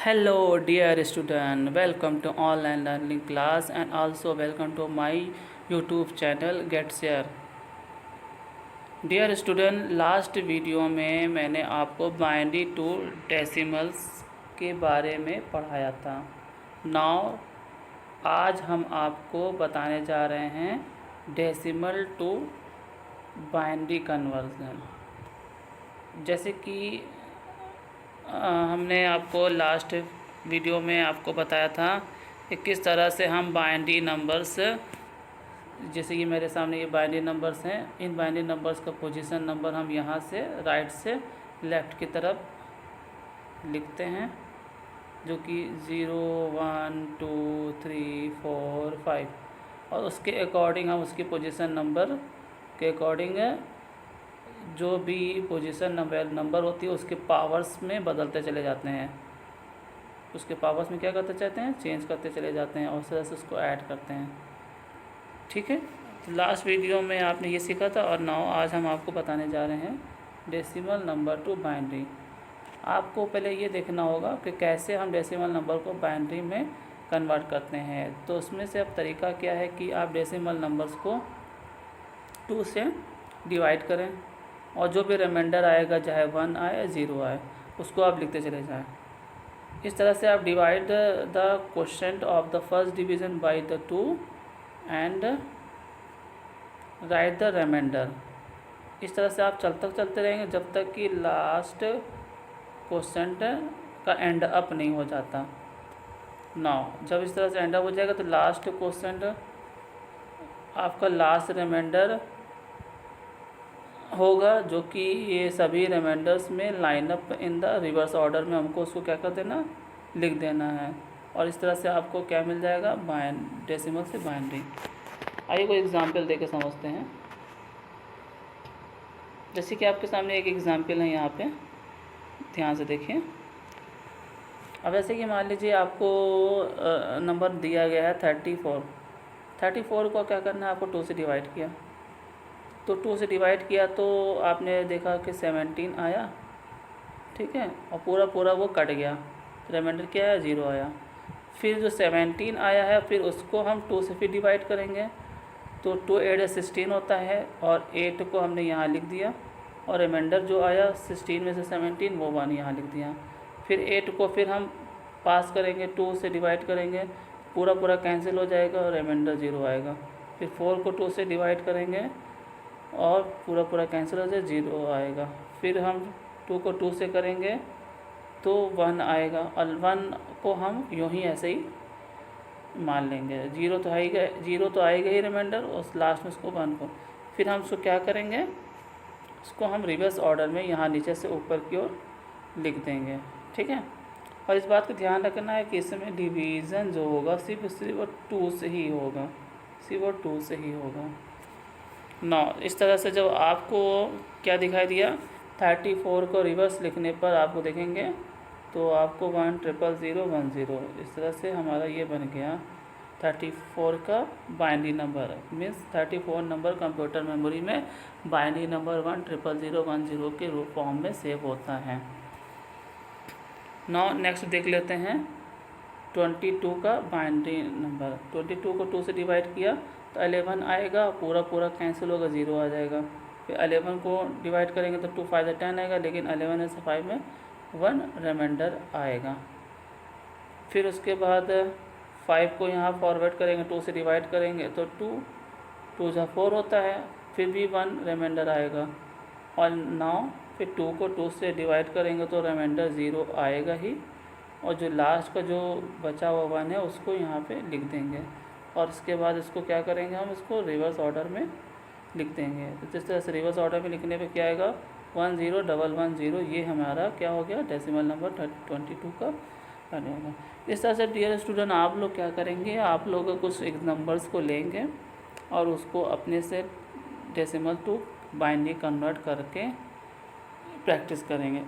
Hello dear student, welcome to online learning class and also welcome to my YouTube channel GetShare। Dear student, last video में मैंने आपको binary to decimals के बारे में पढ़ाया था। नाउ आज हम आपको बताने जा रहे हैं डेसिमल टू बाइनरी कन्वर्जन। जैसे कि हमने आपको लास्ट वीडियो में आपको बताया था कि किस तरह से हम बाइनरी नंबर्स, जैसे कि मेरे सामने ये बाइनरी नंबर्स हैं, इन बाइनरी नंबर्स का पोजीशन नंबर हम यहाँ से राइट से लेफ़्ट की तरफ लिखते हैं, जो कि 0 1 2 3 4 5, और उसके अकॉर्डिंग हम उसकी पोजीशन नंबर के अकॉर्डिंग जो भी पोजीशन नंबर होती है उसके पावर्स में बदलते चले जाते हैं। उसके पावर्स में क्या करते चाहते हैं, चेंज करते चले जाते हैं और उस तरह से उसको ऐड करते हैं। ठीक है, तो लास्ट वीडियो में आपने ये सीखा था और नाउ आज हम आपको बताने जा रहे हैं डेसिमल नंबर टू बाइनरी। आपको पहले ये देखना होगा कि कैसे हम डेसिमल नंबर को बाइनरी में कन्वर्ट करते हैं। तो उसमें से अब तरीका क्या है कि आप डेसिमल नंबर्स को 2 से डिवाइड करें और जो भी रिमाइंडर आएगा, चाहे 1 आए या 0 आए, उसको आप लिखते चले जाएं। इस तरह से आप divide the quotient of the first division by the 2 and write the remainder. इस तरह से आप चलते रहेंगे जब तक कि लास्ट क्वोशिएंट का एंड अप नहीं हो जाता। नाउ जब इस तरह से एंड अप हो जाएगा तो लास्ट क्वोशिएंट आपका लास्ट रिमाइंडर होगा, जो कि ये सभी रिमाइंडर्स में line up in the reverse order में हमको उसको क्या कर देना, लिख देना है। और इस तरह से आपको क्या मिल जाएगा, डेसिमल से बाइनरी। आइए कोई एग्जांपल देके समझते हैं। जैसे कि आपके सामने एक एग्जांपल है, यहाँ पे ध्यान से देखिए। अब जैसे कि मान लीजिए आपको नंबर दिया गया है 34 को क्या करना है, आपको 2 से डिवाइड किया। तो 2 से डिवाइड किया तो आपने देखा कि 17 आया, ठीक है, और पूरा वो कट गया, रिमाइंडर क्या है, 0 आया। फिर जो 17 आया है फिर उसको हम 2 से फिर डिवाइड करेंगे, तो 2 8 16 होता है, और 8 को हमने यहाँ लिख दिया, और रिमाइंडर जो आया 16 में से 17 वो 1 यहाँ लिख दिया। फिर 8 को फिर हम पास करेंगे, 2 से डिवाइड करेंगे, पूरा कैंसिल हो जाएगा और रिमाइंडर 0 आएगा। फिर 4 को 2 से डिवाइड करेंगे और पूरा कैंसिल हो जाए, 0 आएगा। फिर हम 2 को 2 से करेंगे तो 1 आएगा, और 1 को हम यूँ ही ऐसे ही मान लेंगे, 0 तो आएगा ही रिमाइंडर, और लास्ट में उसको 1 को फिर हम उसको क्या करेंगे, उसको हम रिवर्स ऑर्डर में यहाँ नीचे से ऊपर की ओर लिख देंगे। ठीक है, और इस बात का ध्यान रखना है कि इसमें डिवीज़न जो होगा सिर्फ 2 से ही होगा, सिर्फ 2 से ही होगा। नौ इस तरह से जब आपको क्या दिखाई दिया, 34 को रिवर्स लिखने पर आपको देखेंगे तो आपको 1 0 0 1 0, इस तरह से हमारा ये बन गया 34 का binary number. Means 34 number computer memory में बाइनरी नंबर 1 0 0 1 0 के रूप फॉर्म में सेव होता है। नाउ नेक्स्ट देख लेते हैं 22 का बाइनरी नंबर। 22 को 2 से डिवाइड किया तो 11 आएगा, पूरा कैंसिल होगा, 0 आ जाएगा। फिर 11 को डिवाइड करेंगे तो 2 5 10 आएगा, लेकिन 11 में से 5 में 1 रिमाइंडर आएगा। फिर उसके बाद 5 को यहाँ फॉरवर्ड करेंगे, 2 से डिवाइड करेंगे तो 2 4 होता है, फिर भी 1 रिमाइंडर आएगा। और नाउ फिर 2 को 2 से डिवाइड करेंगे तो रिमाइंडर 0 आएगा ही, और जो लास्ट का जो बचा हुआ 1 है उसको यहाँ पे लिख देंगे, और इसके बाद इसको क्या करेंगे, हम इसको रिवर्स ऑर्डर में लिख देंगे। तो जिस तरह से रिवर्स ऑर्डर में लिखने पे क्या आएगा, 1 0 1 1 0, ये हमारा क्या हो गया, डेसिमल नंबर 22 का बनेगा। इस तरह से डियर स्टूडेंट आप लोग क्या करेंगे, आप लोग कुछ एक नंबर्स को लेंगे और उसको अपने से डेसिमल टू बाइनरी कन्वर्ट करके प्रैक्टिस करेंगे।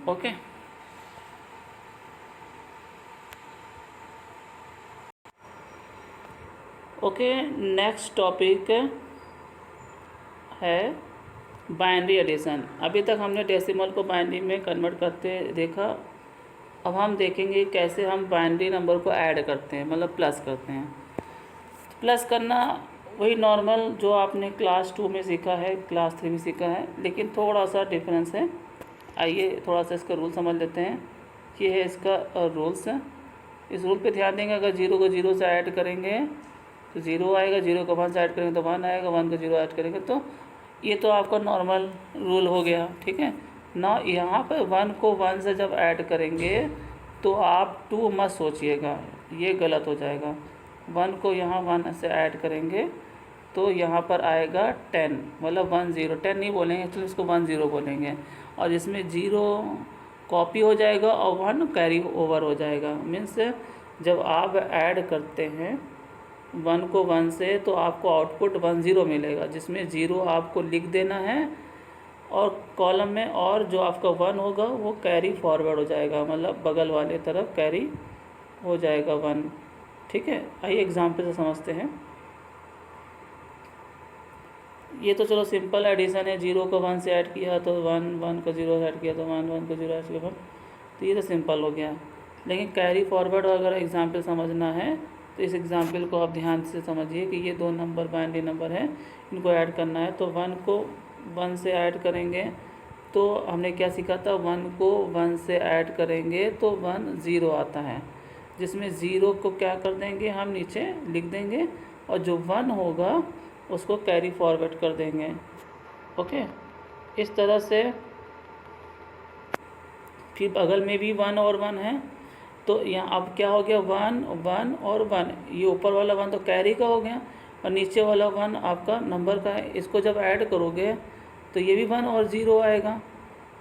ओके, नेक्स्ट टॉपिक है बाइनरी एडिशन। अभी तक हमने डेसिमल को बाइनरी में कन्वर्ट करते देखा, अब हम देखेंगे कैसे हम बाइनरी नंबर को ऐड करते हैं, मतलब प्लस करते हैं। प्लस करना वही नॉर्मल जो आपने क्लास 2 में सीखा है, क्लास 3 में सीखा है, लेकिन थोड़ा सा डिफरेंस है। आइए थोड़ा सा इसका रूल समझ लेते हैं। ये है इसका रूल्स है। इस रूल पे ध्यान देंगे, अगर 0 को 0 से ऐड करेंगे तो 0 आएगा, 0 को 1 से ऐड करेंगे तो 1 आएगा, 1 को 0 ऐड करेंगे तो ये तो आपका नॉर्मल रूल हो गया, ठीक है ना। यहाँ पर 1 को 1 से जब ऐड करेंगे तो आप 2 मत सोचिएगा, ये गलत हो जाएगा। 1 को यहाँ 1 से ऐड करेंगे तो यहाँ पर आएगा 10, मतलब 1 0, 10 नहीं बोलेंगे एक्चुअली, इसको 1 0 बोलेंगे। और इसमें 0 कॉपी हो जाएगा और 1 कैरी ओवर हो जाएगा। मीन्स जब आप ऐड करते हैं 1 को 1 से तो आपको आउटपुट 1 0 मिलेगा, जिसमें 0 आपको लिख देना है और कॉलम में, और जो आपका 1 होगा वो कैरी फॉरवर्ड हो जाएगा, मतलब बगल वाले तरफ कैरी हो जाएगा 1, ठीक है। आइए एग्जाम्पल से समझते हैं। ये तो चलो सिंपल एडिशन है, 0 को 1 से ऐड किया तो 1, 1 को 0 से ऐड किया तो 1, 1 को 0 ऐड किया 1, तो ये तो सिंपल हो गया। लेकिन कैरी फॉरवर्ड अगर एग्जाम्पल समझना है तो इस एग्जाम्पल को आप ध्यान से समझिए कि ये 2 नंबर बाइनरी नंबर है, इनको ऐड करना है। तो 1 को 1 से ऐड करेंगे तो हमने क्या सीखा था, 1 को 1 से ऐड करेंगे तो 1 0 आता है, जिसमें 0 को क्या कर देंगे हम नीचे लिख देंगे और जो 1 होगा उसको कैरी फॉरवर्ड कर देंगे, ओके। इस तरह से फिर बगल में भी 1 और 1 है तो यहाँ अब क्या हो गया, 1 1 और 1, ये ऊपर वाला 1 तो कैरी का हो गया और नीचे वाला 1 आपका नंबर का है। इसको जब ऐड करोगे तो ये भी 1 और 0 आएगा,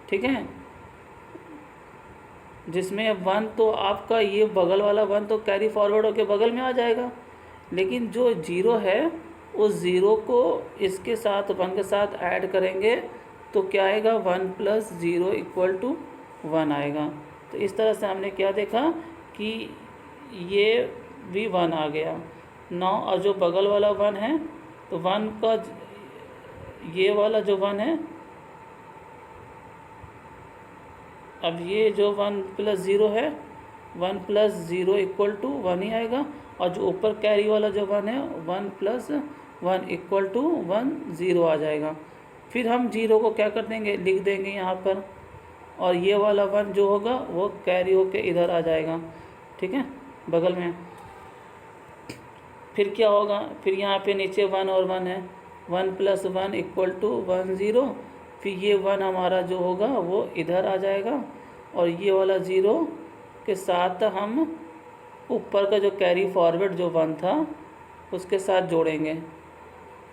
ठीक है। जिसमें 1 तो आपका ये बगल वाला 1 तो कैरी फॉरवर्ड होकर बगल में आ जाएगा, लेकिन जो 0 है उस 0 को इसके साथ 1 के साथ ऐड करेंगे तो क्या आएगा, 1 + 0 = 1 आएगा। तो इस तरह से हमने क्या देखा कि ये भी 1 आ गया 9, और जो बगल वाला 1 है तो 1 का ये वाला जो 1 है, अब ये जो 1 + 0 है, 1 + 0 = 1 ही आएगा, और जो ऊपर कैरी वाला जो 1 है 1 + 1 = 1 0 आ जाएगा। फिर हम 0 को क्या कर देंगे, लिख देंगे यहाँ पर, और ये वाला 1 जो होगा वो कैरी होके इधर आ जाएगा, ठीक है, बगल में। फिर क्या होगा, फिर यहाँ पे नीचे 1 और 1 है, 1 + 1 = 1 0, फिर ये 1 हमारा जो होगा वो इधर आ जाएगा और ये वाला 0 के साथ हम ऊपर का जो कैरी फॉरवर्ड जो 1 था उसके साथ जोड़ेंगे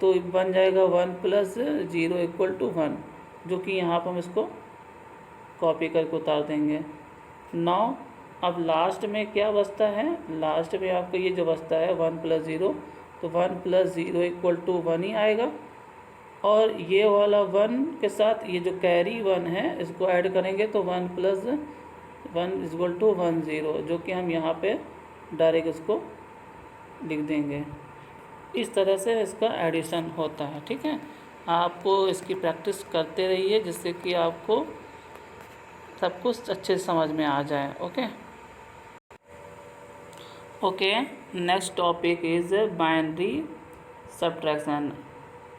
तो बन जाएगा 1 + 0 = 1, जो कि यहाँ पर हम इसको कॉपी करके उतार देंगे। 9 अब लास्ट में क्या बचता है, लास्ट में आपको ये जो बचता है 1 + 0, तो 1 + 0 = 1 ही आएगा, और ये वाला 1 के साथ ये जो कैरी 1 है इसको ऐड करेंगे तो 1 + 1 = 1 0, जो कि हम यहाँ पे डायरेक्ट इसको लिख देंगे। इस तरह से इसका एडिशन होता है, ठीक है। आपको इसकी प्रैक्टिस करते रहिए जिससे कि आपको सब कुछ अच्छे से समझ में आ जाए, okay. Okay, next topic is binary subtraction.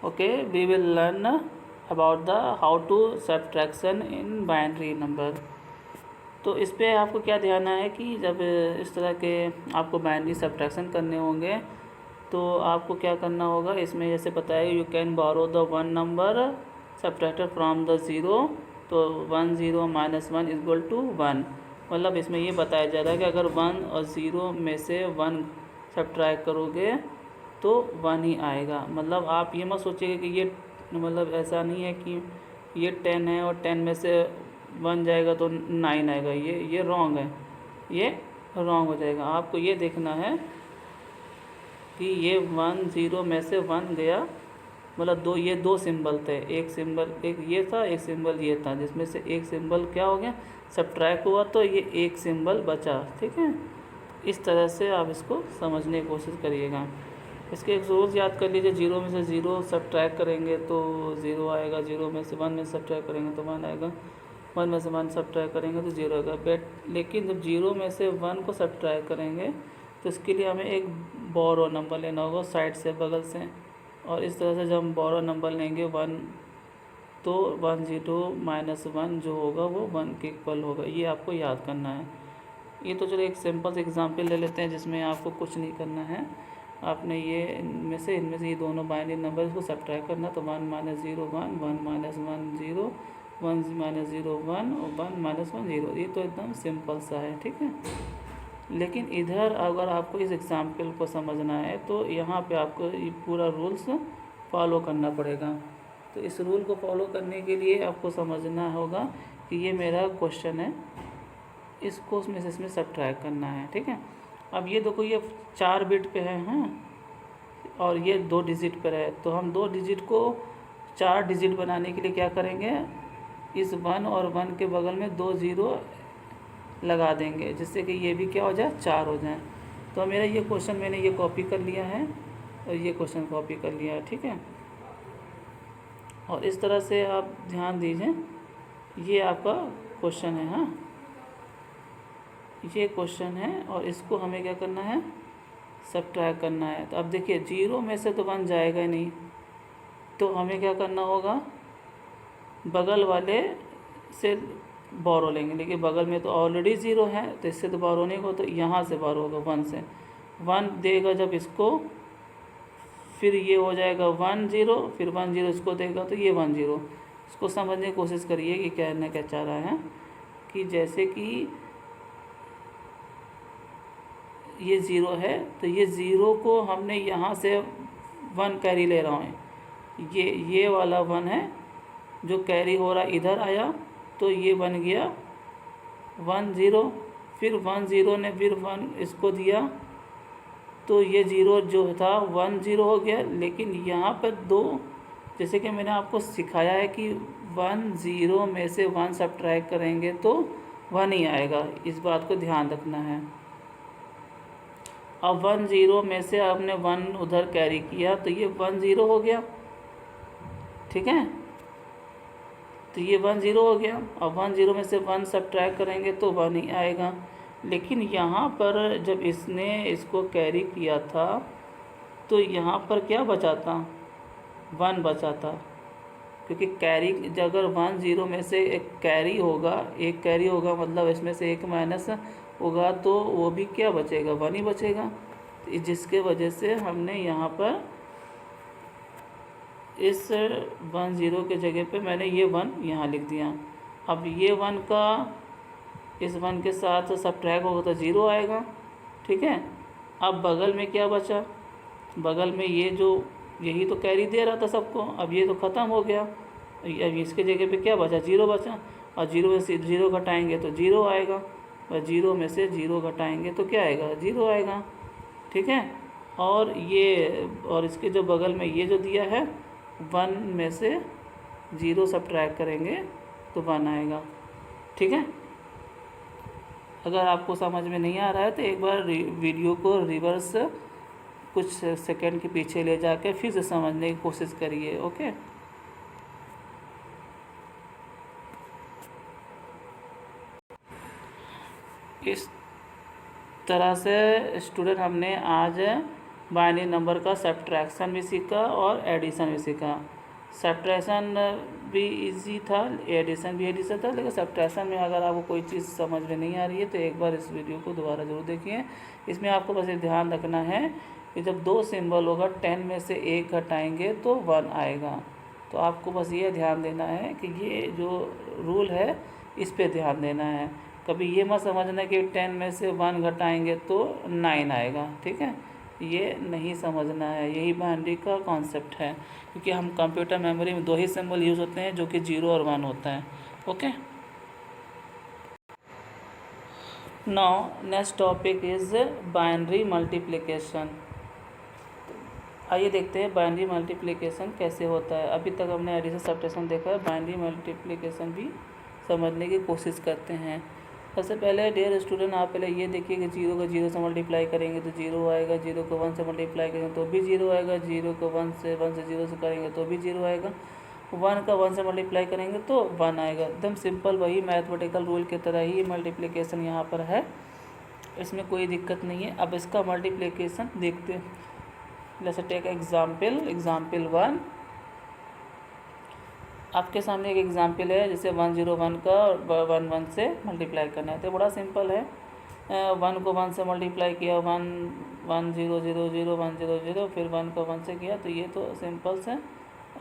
Okay, we will learn about the how to subtraction in binary number. तो इस पे आपको क्या ध्यान है कि जब इस तरह के आपको बाइनरी सब्ट्रैक्शन करने होंगे तो आपको क्या करना होगा, इसमें जैसे बताया you can borrow the 1 number subtracted from the 0, तो 1 0 - 1 = 1, मतलब इसमें ये बताया जा रहा है कि अगर 1 और 0 में से 1 सब्ट्रैक्ट करोगे तो 1 ही आएगा। मतलब आप ये मत सोचिएगा कि ये, मतलब ऐसा नहीं है कि ये 10 है और 10 में से 1 जाएगा तो 9 आएगा, ये रॉन्ग है, ये रॉन्ग हो जाएगा। आपको ये देखना है कि ये 1 0 में से 1 गया, मतलब ये दो सिंबल थे, एक सिंबल एक ये था, एक सिंबल ये था, जिसमें से एक सिंबल क्या हो गया, सब्ट्रैक्ट हुआ तो ये एक सिंबल बचा, ठीक है। इस तरह से आप इसको समझने की कोशिश करिएगा। इसके एक रूल्स याद कर लीजिए, 0 में से 0 सब्ट्रैक्ट करेंगे तो 0 आएगा, 0 में से 1 में सब्ट्रैक्ट करेंगे तो 1 आएगा, 1 में से 1 सब्ट्रैक्ट करेंगे तो 0 आएगा। लेकिन जब 0 में से 1 को सब्ट्रैक्ट करेंगे तो इसके लिए हमें एक बोरो नंबर लेना होगा साइड से, बगल से। और इस तरह से जब हम बोरो नंबर लेंगे 1, तो 1 0 माइनस 1 जो होगा वो 1 के इक्वल होगा। ये आपको याद करना है। ये तो चलो एक सिंपल एग्जांपल ले लेते हैं जिसमें आपको कुछ नहीं करना है। आपने ये इनमें से ये दोनों बाइनरी नंबर को सब्ट्रैक्ट करना। तो 1 - 0 1, 1 - 1 0, 1 - 0 1 और 1 - 1 0। ये तो एकदम सिंपल सा है, ठीक है। लेकिन इधर अगर आपको इस एग्जाम्पल को समझना है तो यहाँ पे आपको ये पूरा रूल्स फॉलो करना पड़ेगा। तो इस रूल को फॉलो करने के लिए आपको समझना होगा कि ये मेरा क्वेश्चन है, इसको इसमें सब्ट्रैक्ट करना है, ठीक है। अब ये देखो ये 4 बिट पे है, हाँ, और ये 2 डिजिट पर है। तो हम 2 डिजिट को 4 डिजिट बनाने के लिए क्या करेंगे, इस 1 और 1 के बगल में 2 0 लगा देंगे, जिससे कि ये भी क्या हो जाए, 4 हो जाए। तो मेरा ये क्वेश्चन मैंने ये कॉपी कर लिया है और ये क्वेश्चन कॉपी कर लिया है, ठीक है। और इस तरह से आप ध्यान दीजिए, ये आपका क्वेश्चन है, हाँ, ये क्वेश्चन है और इसको हमें क्या करना है, सब्ट्रैक्ट करना है। तो अब देखिए 0 में से तो 1 जाएगा ही नहीं, तो हमें क्या करना होगा, बगल वाले से बोरो लेंगे। लेकिन बगल में तो ऑलरेडी 0 है तो इससे तो बोरो नहीं होगा, तो यहाँ से बोरो होगा 1 से। 1 देगा जब इसको, फिर ये हो जाएगा 1 0, फिर 1 0 इसको देगा तो ये 1 0। इसको समझने की कोशिश करिए कि कहना क्या चाह रहा है, कि जैसे कि ये 0 है तो ये 0 को हमने यहाँ से 1 कैरी ले रहा हूँ, ये वाला 1 है जो कैरी हो रहा इधर आया, तो ये बन गया 1 0। फिर 1 0 ने फिर 1 इसको दिया, तो ये 0 जो था 1 0 हो गया। लेकिन यहाँ पर 2, जैसे कि मैंने आपको सिखाया है कि 1 0 में से 1 सब्ट्रैक्ट करेंगे तो 1 ही आएगा, इस बात को ध्यान रखना है। अब 1 0 में से आपने 1 उधर कैरी किया तो ये 1 0 हो गया, ठीक है। तो ये 1 0 हो गया। अब 1 0 में से 1 सब्ट्रैक्ट करेंगे तो 1 ही आएगा। लेकिन यहाँ पर जब इसने इसको कैरी किया था तो यहाँ पर क्या बचा था, 1 बचा था, क्योंकि कैरी अगर 1 0 में से एक कैरी होगा, एक कैरी होगा मतलब इसमें से एक माइनस होगा, तो वो भी क्या बचेगा, 1 ही बचेगा। जिसके वजह से हमने यहाँ पर इस 1 0 के जगह पे मैंने ये 1 यहाँ लिख दिया। अब ये 1 का इस 1 के साथ सब्ट्रैक्ट होगा तो 0 आएगा, ठीक है। अब बगल में क्या बचा, बगल में ये जो यही तो कैरी दे रहा था सबको, अब ये तो ख़त्म हो गया। अब इसके जगह पे क्या बचा, 0 बचा, और 0 में से 0 घटाएंगे तो 0 आएगा, और 0 में से 0 घटाएंगे तो क्या आएगा, 0 आएगा, ठीक है। और ये और इसके जो बगल में ये जो दिया है 1 में से 0 सब्ट्रैक्ट करेंगे तो 1 आएगा, ठीक है। अगर आपको समझ में नहीं आ रहा है तो एक बार वीडियो को रिवर्स कुछ सेकंड के पीछे ले जाकर फिर से समझने की कोशिश करिए, ओके। इस तरह से स्टूडेंट हमने आज बाइनरी नंबर का सब्ट्रैक्शन भी सीखा और एडिशन भी सीखा। सब्ट्रैक्शन भी इजी था, एडिशन भी इजी था, लेकिन सब्ट्रैक्शन में अगर आपको कोई चीज़ समझ में नहीं आ रही है तो एक बार इस वीडियो को दोबारा ज़रूर देखिए। इसमें आपको बस ध्यान रखना है कि जब 2 सिंबल होगा 10 में से 1 घटाएंगे तो 1 आएगा। तो आपको बस ये ध्यान देना है कि ये जो रूल है इस पे ध्यान देना है। कभी ये मत समझना कि 10 में से 1 घटाएंगे तो 9 आएगा, ठीक है, ये नहीं समझना है। यही बाइनरी का कॉन्सेप्ट है, क्योंकि हम कंप्यूटर मेमोरी में 2 ही सिंबल यूज़ होते हैं जो कि 0 और 1 होता है, okay. Now next topic is binary multiplication. आइए देखते हैं बाइनरी मल्टीप्लिकेशन कैसे होता है। अभी तक हमने एडिशन सब्ट्रैक्शन देखा है, बाइनरी मल्टीप्लिकेशन भी समझने की कोशिश करते हैं। सबसे पहले डियर स्टूडेंट, आप पहले ये देखिए कि 0 को 0 से मल्टीप्लाई करेंगे तो 0 आएगा, 0 को 1 से मल्टीप्लाई करेंगे तो भी 0 आएगा, 0 को 1 से 0 से करेंगे तो भी 0 आएगा। 1 का 1 से मल्टीप्लाई करेंगे तो 1 आएगा। एकदम सिंपल, वही मैथमेटिकल रूल की तरह ही मल्टीप्लिकेशन यहाँ पर है, इसमें कोई दिक्कत नहीं है। अब इसका मल्टीप्लिकेशन देखते हैं। Let's take example 1। आपके सामने एक एग्जाम्पल है, जैसे 101 का 11 से मल्टीप्लाई करना है, तो बड़ा सिंपल है। 1 को 1 से मल्टीप्लाई किया, 1 1 0 0 0 1 0 0, फिर 1 को 1 से किया, तो ये तो सिंपल से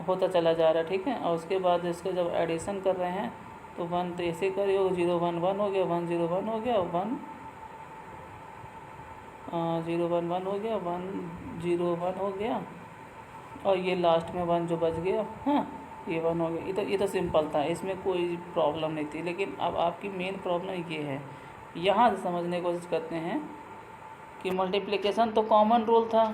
होता चला जा रहा है, ठीक है। और उसके बाद इसका जब एडिशन कर रहे हैं तो 1 तो ऐसे करिए, 0 1 1 हो गया, 1 0 1 हो गया, 1 0 1 1 हो गया, 1 0 1 हो गया, और ये लास्ट में 1 जो बच गया, हाँ ये 1 हो गया। ये तो सिंपल था, इसमें कोई प्रॉब्लम नहीं थी। लेकिन अब आपकी मेन प्रॉब्लम ये है, यहाँ से समझने की कोशिश करते हैं कि मल्टीप्लिकेशन तो कॉमन रूल था,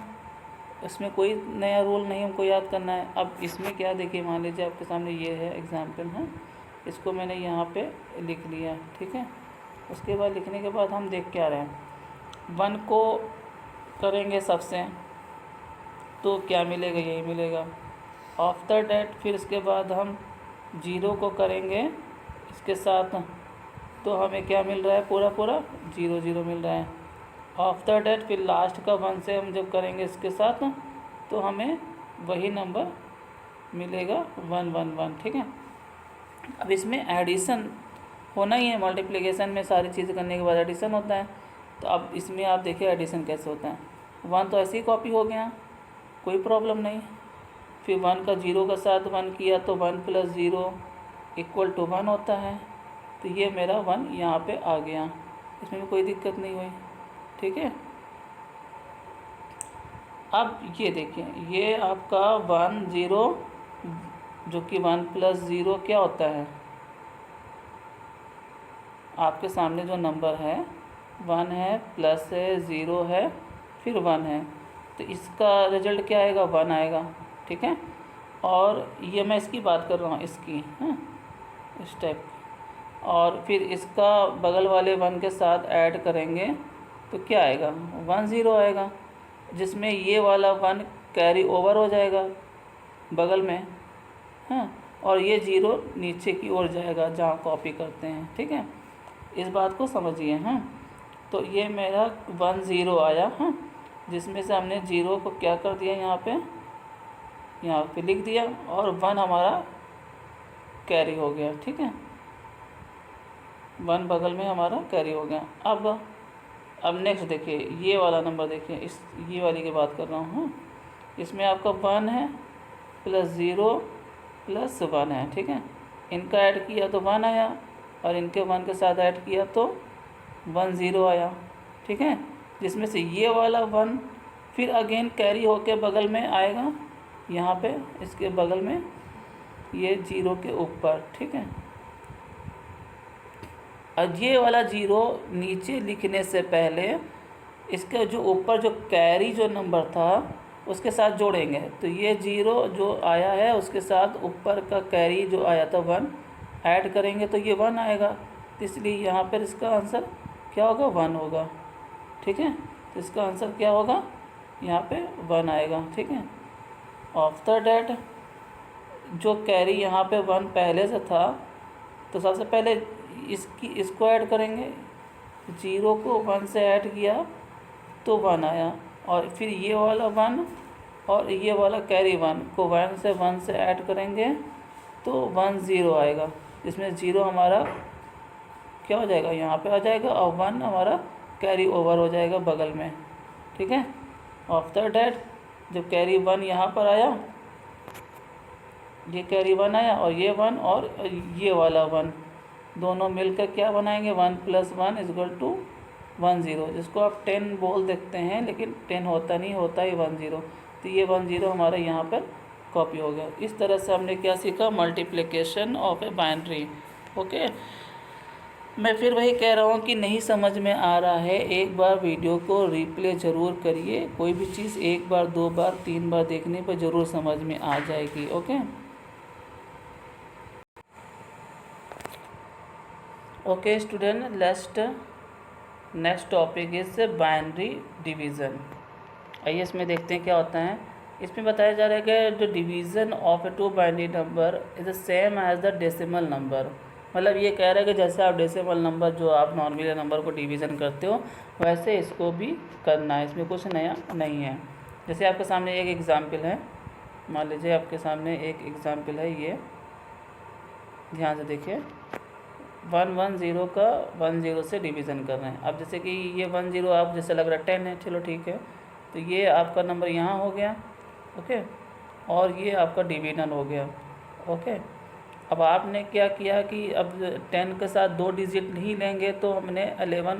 इसमें कोई नया रूल नहीं हमको याद करना है। अब इसमें क्या, देखिए मान लीजिए आपके सामने ये है एग्जाम्पल है, इसको मैंने यहाँ पे लिख लिया, ठीक है। उसके बाद लिखने के बाद हम देख क्या रहे हैं, 1 को करेंगे सबसे तो क्या मिलेगा, यही मिलेगा। आफ्टर डैट फिर इसके बाद हम 0 को करेंगे इसके साथ, तो हमें क्या मिल रहा है, पूरा 0 0 मिल रहा है। आफ्टर डैट फिर लास्ट का 1 से हम जब करेंगे इसके साथ, तो हमें वही नंबर मिलेगा 1 1 1, ठीक है। अब इसमें एडिशन होना ही है, मल्टीप्लिकेशन में सारी चीज़ करने के बाद एडिशन होता है। तो अब इसमें आप देखिए एडिशन कैसे होता है। 1 तो ऐसे ही कॉपी हो गया, कोई प्रॉब्लम नहीं। फिर 1 का 0 के साथ 1 किया तो 1 + 0 = 1 होता है, तो ये मेरा 1 यहाँ पे आ गया, इसमें भी कोई दिक्कत नहीं हुई, ठीक है। अब ये देखिए, ये आपका 1 0 जो कि 1 + 0 क्या होता है, आपके सामने जो नंबर है 1 है, प्लस है, 0 है, फिर 1 है, तो इसका रिजल्ट क्या आएगा, 1 आएगा, ठीक है। और ये मैं इसकी बात कर रहा हूँ, इसकी, हाँ इस टाइप। और फिर इसका बगल वाले 1 के साथ ऐड करेंगे तो क्या आएगा, 1 0 आएगा, जिसमें ये वाला 1 कैरी ओवर हो जाएगा बगल में, हाँ, और ये 0 नीचे की ओर जाएगा जहाँ कॉपी करते हैं, ठीक है। इस बात को समझिए, हाँ। तो ये मेरा 1 0 आया, हाँ, जिसमें से हमने 0 को क्या कर दिया, यहाँ पे लिख दिया, और 1 हमारा कैरी हो गया, ठीक है। 1 बगल में हमारा कैरी हो गया। अब नेक्स्ट देखिए, ये वाला नंबर देखिए, ये वाली की बात कर रहा हूँ, इसमें आपका 1 है + 0 + 1 है, ठीक है। इनका ऐड किया तो 1 आया, और इनके 1 के साथ ऐड किया तो 1 0 आया, ठीक है। जिसमें से ये वाला 1 फिर अगेन कैरी होके बगल में आएगा, यहाँ पे इसके बगल में, ये 0 के ऊपर, ठीक है। और ये वाला 0 नीचे लिखने से पहले इसके जो ऊपर जो कैरी जो नंबर था उसके साथ जोड़ेंगे, तो ये 0 जो आया है उसके साथ ऊपर का कैरी जो आया था 1 ऐड करेंगे तो ये 1 आएगा, तो इसलिए यहाँ पर इसका आंसर क्या होगा, 1 होगा, ठीक है। तो इसका आंसर क्या होगा, यहाँ पे 1 आएगा, ठीक है। आफ्टर डैट जो कैरी यहाँ पे 1 पहले से था, तो सबसे पहले इसको ऐड करेंगे, 0 को 1 से ऐड किया तो 1 आया, और फिर ये वाला 1 और ये वाला कैरी 1 को 1 से ऐड करेंगे तो 1 0 आएगा, इसमें 0 हमारा क्या हो जाएगा, यहाँ पे आ जाएगा, और 1 हमारा कैरी ओवर हो जाएगा बगल में, ठीक है। आफ्टर डैट जब कैरी 1 यहाँ पर आया, ये कैरी 1 आया, और ये 1 और ये वाला 1 दोनों मिलकर क्या बनाएंगे, 1 + 1 = 1 0, जिसको आप 10 बोल देखते हैं, लेकिन 10 होता नहीं, होता ही 1 0। तो ये 1 0 हमारा यहाँ पर कॉपी हो गया। इस तरह से हमने क्या सीखा, multiplication of a binary, okay. मैं फिर वही कह रहा हूँ कि नहीं समझ में आ रहा है, एक बार वीडियो को रिप्ले ज़रूर करिए। कोई भी चीज़ 1 बार 2 बार 3 बार देखने पर ज़रूर समझ में आ जाएगी, okay. Okay student, next topic is binary division. आइए इसमें देखते हैं क्या होता है। इसमें बताया जा रहा है कि the division of a two binary number is the same as the decimal number. मतलब ये कह रहा है कि जैसे आप डेसिमल नंबर जो आप नॉर्मल नंबर को डिवीज़न करते हो वैसे इसको भी करना है, इसमें कुछ नया नहीं है। जैसे आपके सामने एक एग्ज़ाम्पल है, मान लीजिए आपके सामने एक एग्ज़ाम्पल है, ये ध्यान से देखिए 110 का 10 से डिवीज़न कर रहे हैं। अब जैसे कि ये 10 आप जैसे लग रहा है 10 है, चलो ठीक है, तो ये आपका नंबर यहाँ हो गया, ओके, और ये आपका डिवीज़न हो गया, ओके। अब आपने क्या किया कि अब 10 के साथ 2 डिजिट नहीं लेंगे तो हमने 11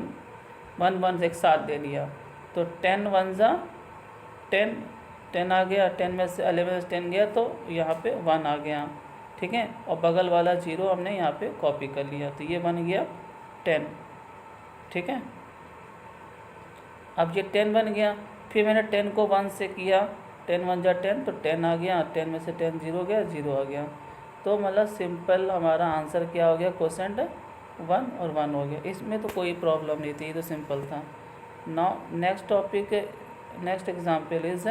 1 एक साथ ले लिया, तो 10 1 जा 10 10 आ गया, 10 में से 11 से 10 गया तो यहाँ पे 1 आ गया, ठीक है, और बगल वाला 0 हमने यहाँ पे कॉपी कर लिया, तो ये बन गया 10, ठीक है। अब ये 10 बन गया, फिर मैंने 10 को 1 से किया, 10 1 जा 10, तो 10 आ गया, 10 में से 10 0 गया, 0 आ गया, तो मतलब सिंपल हमारा आंसर क्या हो गया, क्वोशेंट 1 और 1 हो गया। इसमें तो कोई प्रॉब्लम नहीं थी, ये तो सिंपल था। Now next topic, next example is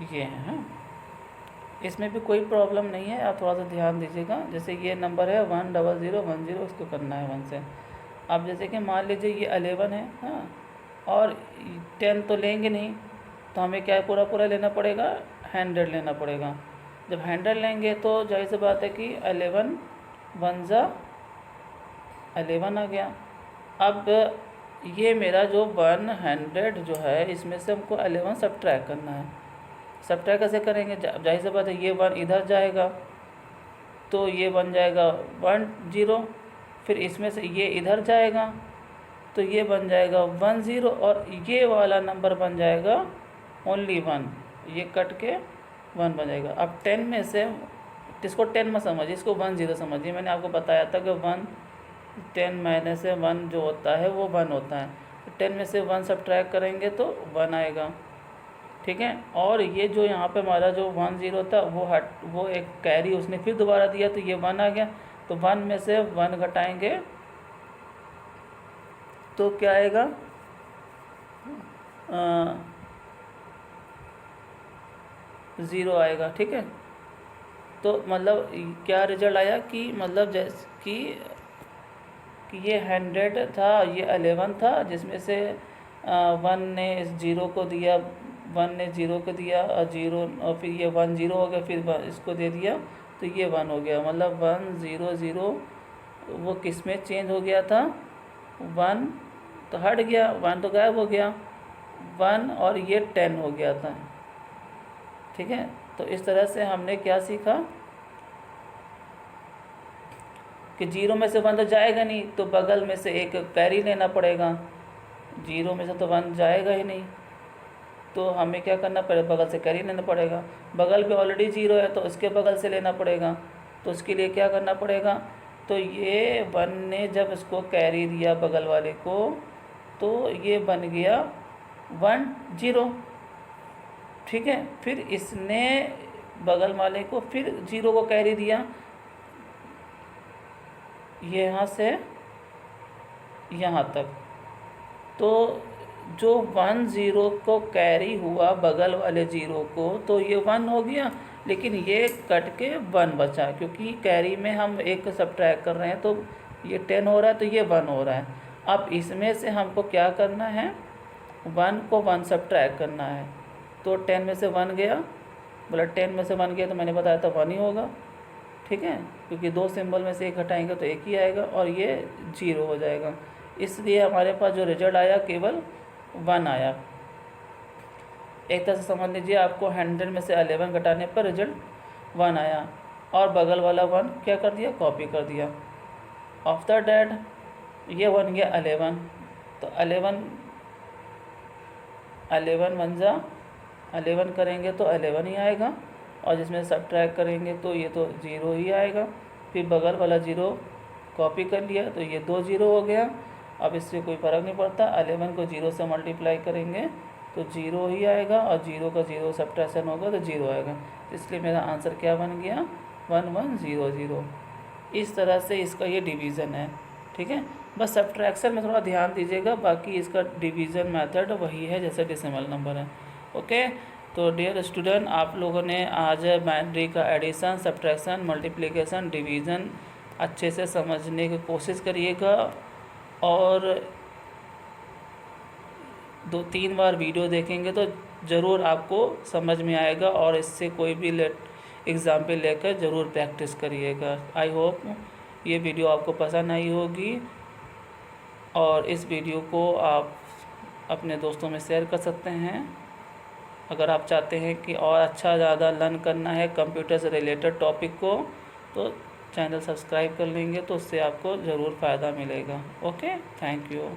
ये है, इसमें भी कोई प्रॉब्लम नहीं है, आप थोड़ा सा ध्यान दीजिएगा। जैसे ये नंबर है 10010, इसको करना है 1 से। अब जैसे कि मान लीजिए ये 11 है, हाँ, और 10 तो लेंगे नहीं, तो हमें क्या पूरा पूरा लेना पड़ेगा, 100 लेना पड़ेगा। जब 100 लेंगे तो जाहिर सी बात है कि 11 1 जा 11 आ गया। अब ये मेरा जो 100 जो है इसमें से हमको 11 सब्ट्रैक्ट करना है। सब्ट्रैक्ट कैसे करेंगे, जाहिर सी बात है ये 1 इधर जाएगा तो ये बन जाएगा 1 0, फिर इसमें से ये इधर जाएगा तो ये बन जाएगा 1 0, और ये वाला नंबर बन जाएगा ओनली 1, ये कट के 1 बन जाएगा। अब 10 में से, इसको 10 में समझिए, इसको 1 0 समझिए। मैंने आपको बताया था कि 1 10 में से 1 जो होता है वो 1 होता है, तो 10 में से 1 सब्ट्रैक्ट करेंगे तो 1 आएगा, ठीक है। और ये जो यहाँ पे हमारा जो 1 0 था वो एक कैरी उसने फिर दोबारा दिया, तो ये 1 आ गया, तो 1 में से 1 घटाएंगे तो क्या आएगा, 0 आएगा, ठीक है। तो मतलब क्या रिजल्ट आया कि मतलब जैसे कि ये 100 था, ये 11 था, जिसमें से 1 ने इस 0 को दिया, 1 ने 0 को दिया और 0, और फिर ये 1 0 हो गया, फिर इसको दे दिया तो ये 1 हो गया। मतलब 1 0 0 वो किस में चेंज हो गया था, 1 तो हट गया, 1 तो गायब हो गया, 1 और ये 10 हो गया था, ठीक है। तो इस तरह से हमने क्या सीखा कि 0 में से 1 तो जाएगा नहीं, तो बगल में से एक कैरी लेना पड़ेगा। 0 में से तो 1 जाएगा ही नहीं, तो हमें क्या करना पड़ेगा, बगल से कैरी लेना पड़ेगा। बगल पे ऑलरेडी 0 है तो उसके बगल से लेना पड़ेगा, तो उसके लिए क्या करना पड़ेगा, तो ये 1 ने जब इसको कैरी दिया बगल वाले को तो ये बन गया 1 0, ठीक है। फिर इसने बगल वाले को फिर 0 को कैरी दिया, ये यहाँ से यहाँ तक, तो जो 1 0 को कैरी हुआ बगल वाले 0 को तो ये 1 हो गया, लेकिन ये कट के 1 बचा, क्योंकि कैरी में हम एक सब्ट्रैक्ट कर रहे हैं तो ये 10 हो रहा है तो ये 1 हो रहा है। अब इसमें से हमको क्या करना है, 1 को 1 सब्ट्रैक्ट करना है, तो 10 में से 1 गया, बोला 10 में से 1 गया तो मैंने बताया था 1 ही होगा, ठीक है, क्योंकि 2 सिंबल में से एक हटाएंगे तो एक ही आएगा और ये 0 हो जाएगा। इसलिए हमारे पास जो रिजल्ट आया केवल 1 आया। एक तरह से समझ लीजिए, आपको 100 में से 11 घटाने पर रिजल्ट 1 आया और बगल वाला 1 क्या कर दिया, कॉपी कर दिया। आफ्टर दैट ये बन गया 11, तो 11 1 जा 11 करेंगे तो 11 ही आएगा, और जिसमें सब्ट्रैक्ट करेंगे तो ये तो 0 ही आएगा। फिर बगल वाला 0 कॉपी कर लिया तो ये 2 0 हो गया। अब इससे कोई फ़र्क नहीं पड़ता, 11 को 0 से मल्टीप्लाई करेंगे तो 0 ही आएगा, और 0 का 0 सब्ट्रैक्शन होगा तो 0 आएगा। इसलिए मेरा आंसर क्या बन गया, 1 1 0 0। इस तरह से इसका ये डिवीज़न है, ठीक है। बस सब्ट्रैक्शन में थोड़ा ध्यान दीजिएगा, बाकी इसका डिवीज़न मेथड वही है जैसे डेसिमल नंबर है। ओके। तो डियर स्टूडेंट, आप लोगों ने आज बाइनरी का एडिशन, सब्ट्रैक्शन, मल्टीप्लिकेशन, डिवीज़न अच्छे से समझने की कोशिश करिएगा और 2-3 बार वीडियो देखेंगे तो ज़रूर आपको समझ में आएगा और इससे कोई भी एग्ज़ाम्पल लेकर ज़रूर प्रैक्टिस करिएगा। आई होप ये वीडियो आपको पसंद आई होगी और इस वीडियो को आप अपने दोस्तों में शेयर कर सकते हैं। अगर आप चाहते हैं कि और अच्छा ज़्यादा लर्न करना है कंप्यूटर से रिलेटेड टॉपिक को, तो चैनल सब्सक्राइब कर लेंगे तो उससे आपको ज़रूर फ़ायदा मिलेगा। Okay, thank you.